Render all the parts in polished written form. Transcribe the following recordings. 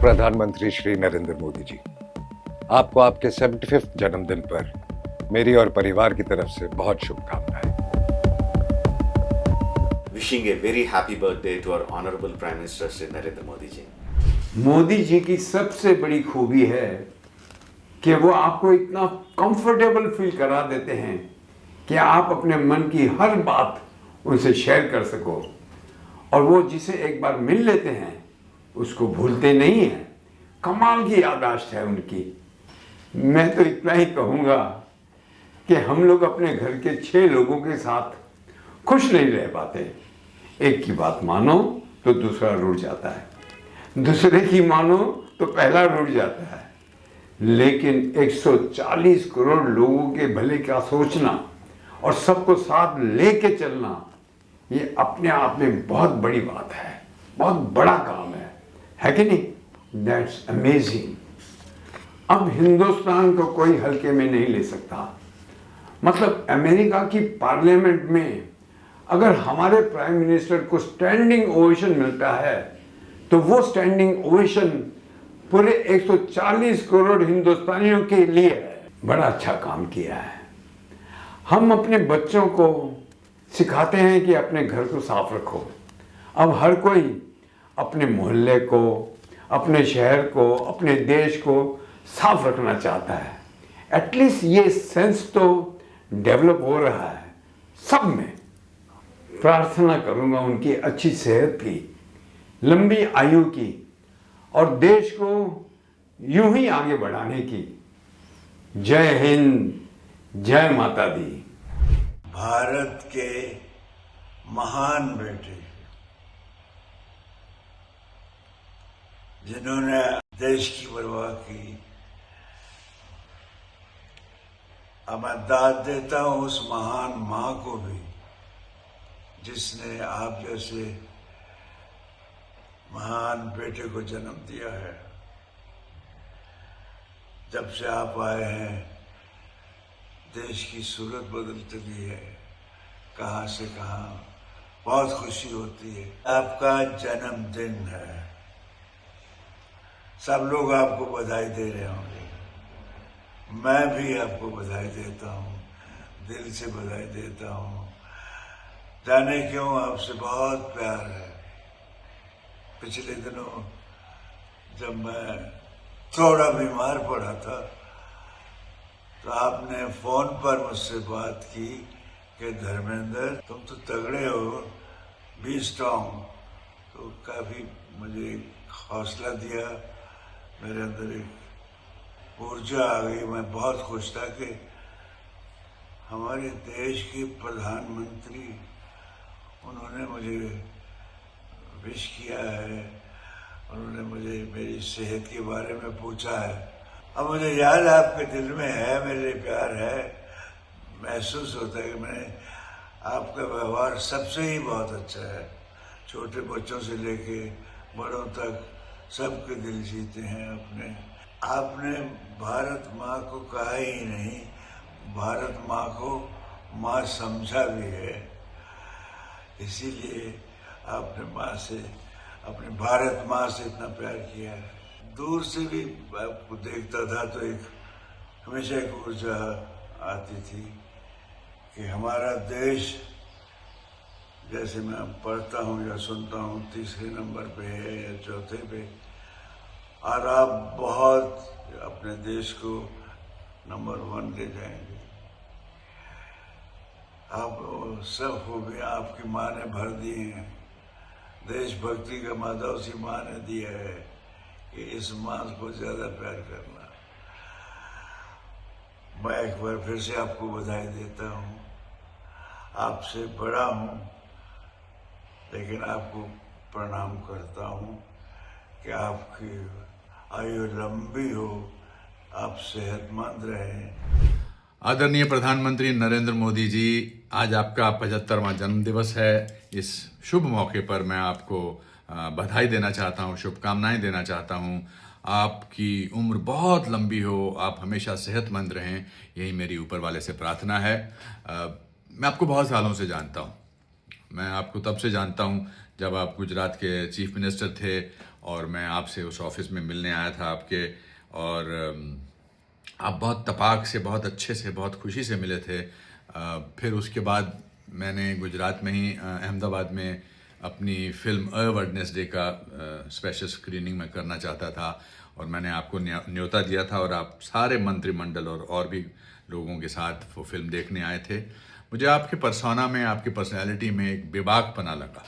प्रधानमंत्री श्री नरेंद्र मोदी जी, आपको आपके 75th जन्मदिन पर मेरी और परिवार की तरफ से बहुत शुभकामनाएं। Wishing a very happy birthday to our Honorable Prime Minister Shri Narendra Modi ji. Modi ji की सबसे बड़ी खूबी है कि वो आपको इतना कंफर्टेबल फील करा देते हैं कि आप अपने मन की हर बात उनसे शेयर कर सको, और वो जिसे एक बार मिल लेते हैं उसको भूलते नहीं हैं। कमाल की याददाश्त है उनकी। मैं तो इतना ही कहूँगा कि हम लोग अपने घर के 6 लोगों के साथ खुश नहीं रह पाते। एक की बात मानो तो दूसरा रूठ जाता है, दूसरे की मानो तो पहला रूठ जाता है। लेकिन 140 करोड़ लोगों के भले का सोचना और सबको साथ लेके चलना, ये अपने आप में बहुत बड़ी बात है, बहुत बड़ा काम है कि नहीं? That's amazing. अब हिंदुस्तान को कोई हल्के में नहीं ले सकता। मतलब अमेरिका की पार्लियामेंट में अगर हमारे प्राइम मिनिस्टर को स्टैंडिंग ओवेशन मिलता है तो वो स्टैंडिंग ओवेशन पूरे 140 करोड़ हिंदुस्तानियों के लिए बड़ा अच्छा काम किया है। हम अपने बच्चों को सिखाते हैं कि अपने घर को साफ रखो। अब हर कोई अपने मोहल्ले को, अपने शहर को, अपने देश को साफ रखना चाहता है। एटलीस्ट ये सेंस तो डेवलप हो रहा है सब में। प्रार्थना करूंगा उनकी अच्छी सेहत की, लंबी आयु की, और देश को यूं ही आगे बढ़ाने की। जय हिंद, जय माता दी। भारत के महान बेटे जिन्होंने देश की परवाह की, अब मैं दाद देता हूं उस महान मां को भी जिसने आप जैसे महान बेटे को जन्म दिया है। जब से आप आए हैं देश की सूरत बदल चुकी है, कहां से कहां। बहुत खुशी होती है। आपका जन्मदिन है, सब लोग आपको बधाई दे रहे होंगे। मैं भी आपको बधाई देता हूं, दिल से बधाई देता हूं। जाने क्यों आपसे बहुत प्यार है। पिछले दिनों जब मैं थोड़ा बीमार पड़ा था तो आपने फोन पर मुझसे बात की कि धर्मेंद्र तुम तो तगड़े हो, बी स्ट्रॉन्ग। तो काफी मुझे हौसला दिया, मेरे अंदर एक ऊर्जा आ गई। मैं बहुत खुश था कि हमारे देश के प्रधानमंत्री उन्होंने मुझे विश किया है, उन्होंने मुझे मेरी सेहत के बारे में पूछा है। अब मुझे याद आपके दिल में है, मेरे प्यार है। महसूस होता है कि मैंने आपका व्यवहार सबसे ही बहुत अच्छा है। छोटे बच्चों से लेके बड़ों तक सबके दिल जीते हैं अपने। आपने भारत माँ को कहा ही नहीं, भारत माँ को माँ समझा भी है। इसीलिए आपने माँ से, अपने भारत माँ से इतना प्यार किया है। दूर से भी आपको देखता था तो एक हमेशा एक ऊर्जा आती थी कि हमारा देश, जैसे मैं पढ़ता हूँ या सुनता हूँ, 3रे नंबर पे है या 4थे पे, और आप बहुत अपने देश को नंबर 1 ले जाएंगे। आप सब खूबियाँ आपकी माँ ने भर दी हैं। देशभक्ति का मादा उसी माँ ने दिया है कि इस माँ को ज्यादा प्यार करना। मैं एक बार फिर से आपको बधाई देता हूँ। आपसे बड़ा हूँ लेकिन आपको प्रणाम करता हूँ कि आपकी आयु लंबी हो, आप सेहतमंद रहें। आदरणीय प्रधानमंत्री नरेंद्र मोदी जी, आज आपका 75वां जन्म दिवस है। इस शुभ मौके पर मैं आपको बधाई देना चाहता हूँ, शुभकामनाएं देना चाहता हूँ। आपकी उम्र बहुत लंबी हो, आप हमेशा सेहतमंद रहें, यही मेरी ऊपर वाले से प्रार्थना है। मैं आपको बहुत सालों से जानता हूँ। मैं आपको तब से जानता हूँ जब आप गुजरात के चीफ मिनिस्टर थे और मैं आपसे उस ऑफिस में मिलने आया था आपके, और आप बहुत तपाक से, बहुत अच्छे से, बहुत खुशी से मिले थे। फिर उसके बाद मैंने गुजरात में ही अहमदाबाद में अपनी फिल्म अ वेडनेसडे का स्पेशल स्क्रीनिंग में करना चाहता था, और मैंने आपको न्योता दिया था, और आप सारे मंत्रिमंडल और भी लोगों के साथ वो फिल्म देखने आए थे। मुझे आपके पर्सोना में, आपकी पर्सनैलिटी में एक बेबाकपना लगा,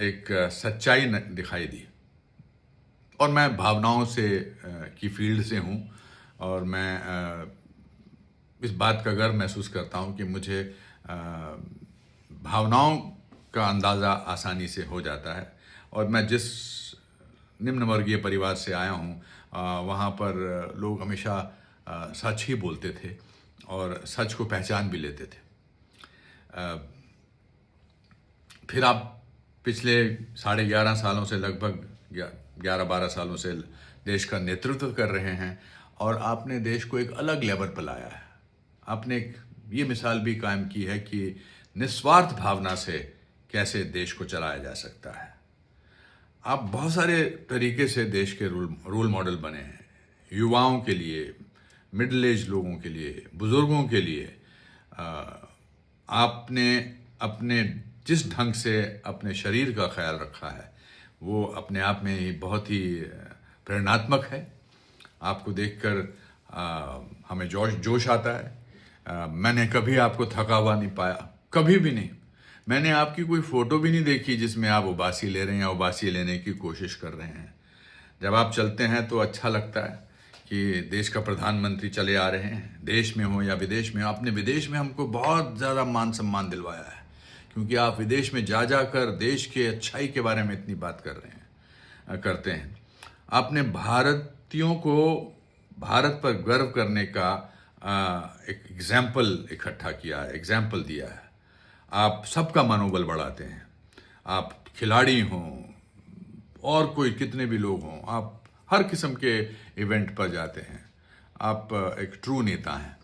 एक सच्चाई दिखाई दी। और मैं भावनाओं से की फील्ड से हूँ, और मैं इस बात का गर्व महसूस करता हूँ कि मुझे भावनाओं का अंदाज़ा आसानी से हो जाता है। और मैं जिस निम्न वर्गीय परिवार से आया हूँ वहाँ पर लोग हमेशा सच ही बोलते थे और सच को पहचान भी लेते थे। फिर आप पिछले 11.5 सालों से, लगभग 11-12 सालों से देश का नेतृत्व कर रहे हैं, और आपने देश को एक अलग लेवल पर लाया है। आपने ये मिसाल भी कायम की है कि निस्वार्थ भावना से कैसे देश को चलाया जा सकता है। आप बहुत सारे तरीके से देश के रोल मॉडल बने हैं, युवाओं के लिए, मिडिल एज लोगों के लिए, बुजुर्गों के लिए। आपने अपने जिस ढंग से अपने शरीर का ख्याल रखा है वो अपने आप में ही बहुत ही प्रेरणात्मक है। आपको देखकर हमें जोश आता है। मैंने कभी आपको थका हुआ नहीं पाया, कभी भी नहीं। मैंने आपकी कोई फ़ोटो भी नहीं देखी जिसमें आप उबासी ले रहे हैं या उबासी लेने की कोशिश कर रहे हैं। जब आप चलते हैं तो अच्छा लगता है कि देश का प्रधानमंत्री चले आ रहे हैं, देश में हो या विदेश में। आपने विदेश में हमको बहुत ज़्यादा मान सम्मान दिलवाया है, क्योंकि आप विदेश में जा कर देश के अच्छाई के बारे में इतनी बात करते हैं। आपने भारतीयों को भारत पर गर्व करने का एक एग्जाम्पल इकट्ठा किया है, एग्जाम्पल दिया है। आप सबका मनोबल बढ़ाते हैं। आप खिलाड़ी हों और कोई कितने भी लोग हों, आप हर किस्म के इवेंट पर जाते हैं। आप एक ट्रू नेता हैं।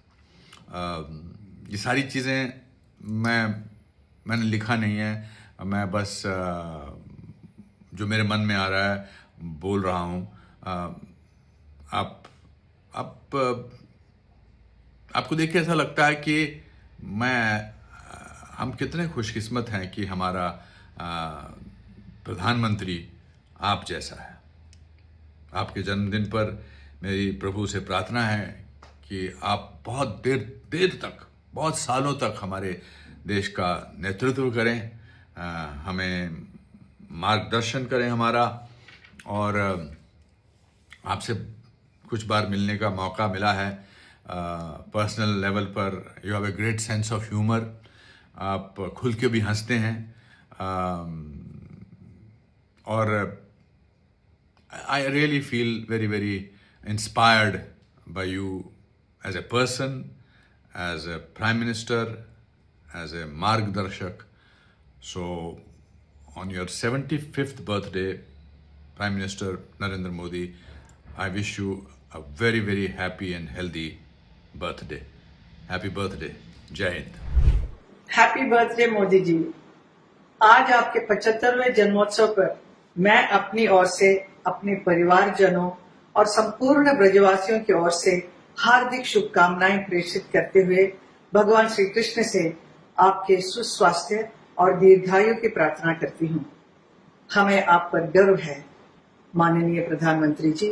ये सारी चीज़ें मैंने लिखा नहीं है, मैं बस जो मेरे मन में आ रहा है बोल रहा हूँ। आपको देख के ऐसा लगता है कि हम कितने खुशकिस्मत हैं कि हमारा प्रधानमंत्री आप जैसा है। आपके जन्मदिन पर मेरी प्रभु से प्रार्थना है कि आप बहुत देर तक, बहुत सालों तक हमारे देश का नेतृत्व करें, हमें मार्गदर्शन करें हमारा। और आपसे कुछ बार मिलने का मौका मिला है पर्सनल लेवल पर। You have a great sense of humour. आप खुल के भी हंसते हैं, और I really feel very very inspired by you as a person, as a prime minister, as a margdarshak. So on your 75th birthday, Prime Minister Narendra Modi, I wish you a very very happy and healthy birthday. Happy birthday. Jai Hind. Happy birthday Modi ji. आज आपके 75वें जन्मोत्सव पर मैं अपनी ओर से, अपने परिवारजनों और संपूर्ण ब्रजवासियों की ओर से हार्दिक शुभकामनाएं प्रेषित करते हुए भगवान श्री कृष्ण से आपके सुस्वास्थ्य और दीर्घायु की प्रार्थना करती हूँ। हमें आप पर गर्व है माननीय प्रधानमंत्री जी।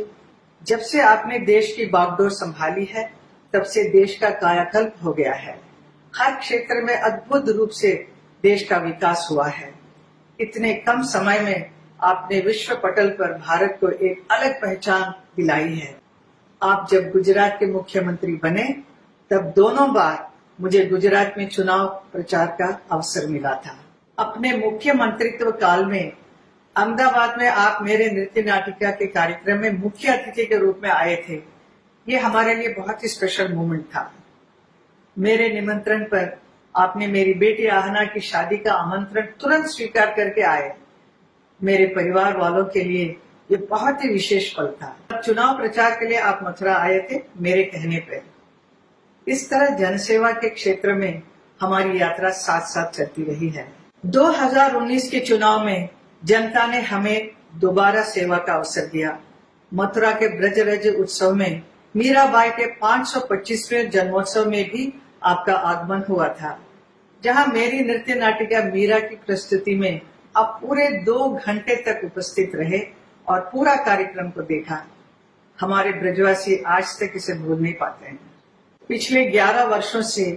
जब से आपने देश की बागडोर संभाली है तब से देश का कायाकल्प हो गया है। हर क्षेत्र में अद्भुत रूप से देश का विकास हुआ है। इतने कम समय में आपने विश्व पटल पर भारत को एक अलग पहचान दिलाई है। आप जब गुजरात के मुख्यमंत्री बने तब दोनों बार मुझे गुजरात में चुनाव प्रचार का अवसर मिला था। अपने मुख्यमंत्रित्व काल में अहमदाबाद में आप मेरे नृत्य नाटिका के कार्यक्रम में मुख्य अतिथि के रूप में आए थे। ये हमारे लिए बहुत ही स्पेशल मोमेंट था। मेरे निमंत्रण पर आपने मेरी बेटी आहना की शादी का आमंत्रण तुरंत स्वीकार करके आए। मेरे परिवार वालों के लिए ये बहुत ही विशेष पल था। चुनाव प्रचार के लिए आप मथुरा आए थे मेरे कहने पर। इस तरह जनसेवा के क्षेत्र में हमारी यात्रा साथ साथ चलती रही है। 2019 के चुनाव में जनता ने हमें दोबारा सेवा का अवसर दिया। मथुरा के ब्रजरज उत्सव में मीराबाई के 525वें जन्मोत्सव में भी आपका आगमन हुआ था, जहां मेरी नृत्य नाटिका मीरा की प्रस्तुति में आप पूरे 2 घंटे तक उपस्थित रहे और पूरा कार्यक्रम को देखा। हमारे ब्रजवासी आज तक इसे भूल नहीं पाते हैं। पिछले 11 वर्षों से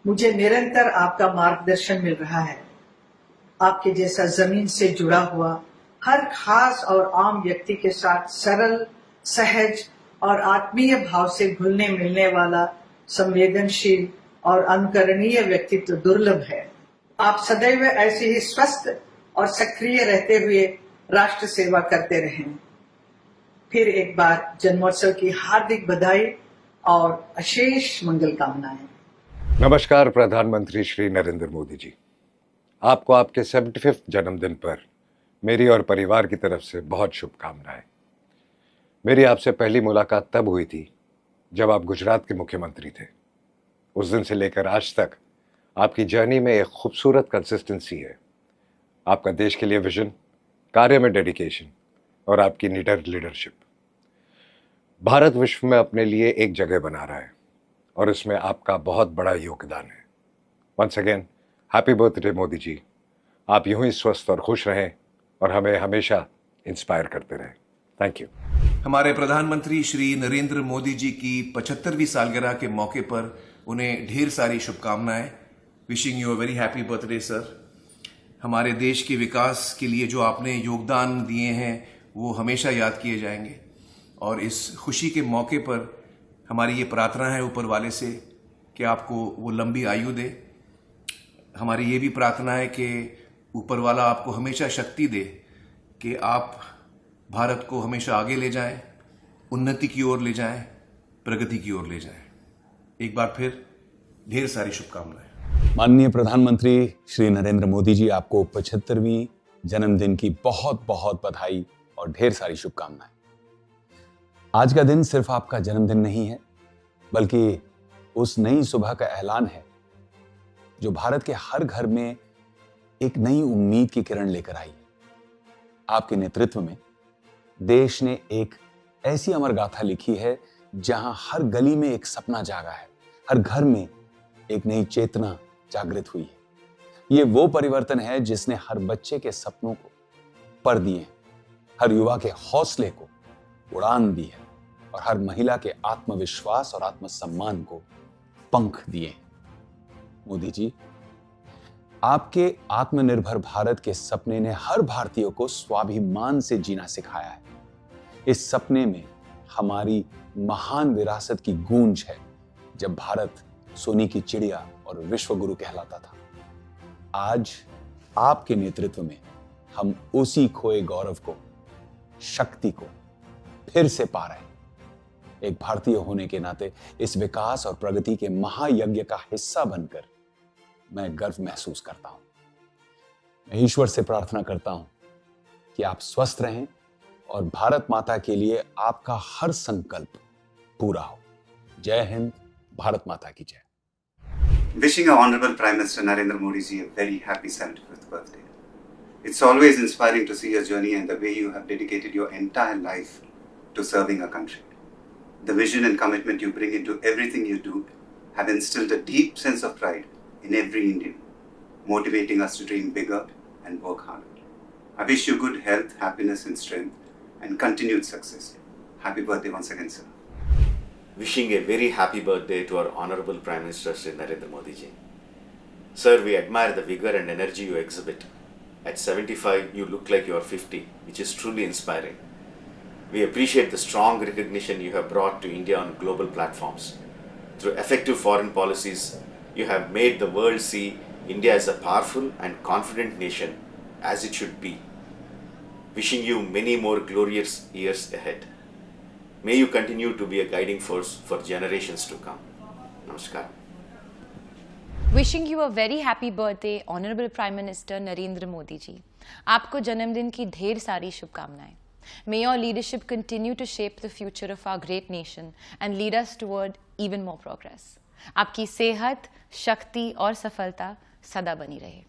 मुझे निरंतर आपका मार्गदर्शन मिल रहा है। आपके जैसा जमीन से जुड़ा हुआ हर खास और आम व्यक्ति के साथ सरल, सहज और आत्मीय भाव से घुलने मिलने वाला संवेदनशील और अनुकरणीय व्यक्तित्व दुर्लभ है। आप सदैव ऐसे ही स्वस्थ और सक्रिय रहते हुए राष्ट्र सेवा करते रहें। फिर एक बार जन्मोत्सव की हार्दिक बधाई और अशेष मंगल कामनाएं। नमस्कार प्रधानमंत्री श्री नरेंद्र मोदी जी, आपको आपके 75वें जन्मदिन पर मेरी और परिवार की तरफ से बहुत शुभकामनाएं। मेरी आपसे पहली मुलाकात तब हुई थी जब आप गुजरात के मुख्यमंत्री थे। उस दिन से लेकर आज तक आपकी जर्नी में एक खूबसूरत कंसिस्टेंसी है। आपका देश के लिए विजन, कार्य में डेडिकेशन और आपकी निडर लीडरशिप। भारत विश्व में अपने लिए एक जगह बना रहा है और इसमें आपका बहुत बड़ा योगदान है। Once again happy birthday Modi ji. आप यूं ही स्वस्थ और खुश रहें और हमें हमेशा इंस्पायर करते रहें। Thank you. हमारे प्रधानमंत्री श्री नरेंद्र मोदी जी की 75वीं सालगिरह के मौके पर उन्हें ढेर सारी शुभकामनाएं। Wishing you a very happy birthday sir. हमारे देश के विकास के लिए जो आपने योगदान दिए हैं वो हमेशा याद किए जाएंगे और इस खुशी के मौके पर हमारी ये प्रार्थना है ऊपर वाले से कि आपको वो लंबी आयु दे। हमारी ये भी प्रार्थना है कि ऊपर वाला आपको हमेशा शक्ति दे कि आप भारत को हमेशा आगे ले जाएं, उन्नति की ओर ले जाएं, प्रगति की ओर ले जाएं। एक बार फिर ढेर सारी शुभकामनाएं। माननीय प्रधानमंत्री श्री नरेंद्र मोदी जी, आपको 75वीं जन्मदिन की बहुत बहुत बधाई और ढेर सारी शुभकामनाएं। आज का दिन सिर्फ आपका जन्मदिन नहीं है, बल्कि उस नई सुबह का ऐलान है जो भारत के हर घर में एक नई उम्मीद की किरण लेकर आई है। आपके नेतृत्व में देश ने एक ऐसी अमर गाथा लिखी है जहां हर गली में एक सपना जागा है, हर घर में एक नई चेतना जागृत हुई है। ये वो परिवर्तन है जिसने हर बच्चे के सपनों को पर दिए, हर युवा के हौसले को उड़ान दी है और हर महिला के आत्मविश्वास और आत्मसम्मान को पंख दिए। मोदी जी, आपके आत्मनिर्भर भारत के सपने ने हर भारतीय को स्वाभिमान से जीना सिखाया है। इस सपने में हमारी महान विरासत की गूंज है, जब भारत सोने की चिड़िया और विश्व गुरु कहलाता था। आज आपके नेतृत्व में हम उसी खोए गौरव को, शक्ति को फिर से पा रहे हैं। एक भारतीय होने के नाते इस विकास और प्रगति के महायज्ञ का हिस्सा बनकर मैं गर्व महसूस करता हूं। मैं ईश्वर से प्रार्थना करता हूं कि आप स्वस्थ रहें और भारत माता के लिए आपका हर संकल्प पूरा हो। जय हिंद, भारत माता की जय। Wishing our Honorable Prime Minister Narendra Modi ji a very happy 75th birthday. It's always inspiring to see your journey and the way you have dedicated your entire life to serving our country. The vision and commitment you bring into everything you do have instilled a deep sense of pride in every Indian, motivating us to dream bigger and work harder. I wish you good health, happiness and strength and continued success. Happy birthday once again, sir. Wishing a very happy birthday to our Honorable Prime Minister Shri Narendra Modi ji. Sir, we admire the vigor and energy you exhibit. At 75, you look like you are 50, which is truly inspiring. We appreciate the strong recognition you have brought to India on global platforms. Through effective foreign policies, you have made the world see India as a powerful and confident nation, as it should be. Wishing you many more glorious years ahead. May you continue to be a guiding force for generations to come. Namaskar. Wishing you a very happy birthday, Honorable Prime Minister Narendra Modi ji. आपको जन्मदिन की ढेर सारी शुभकामनाएं. May your leadership continue to shape the future of our great nation and lead us toward even more progress. आपकी सेहत, शक्ति और सफलता सदा बनी रहे.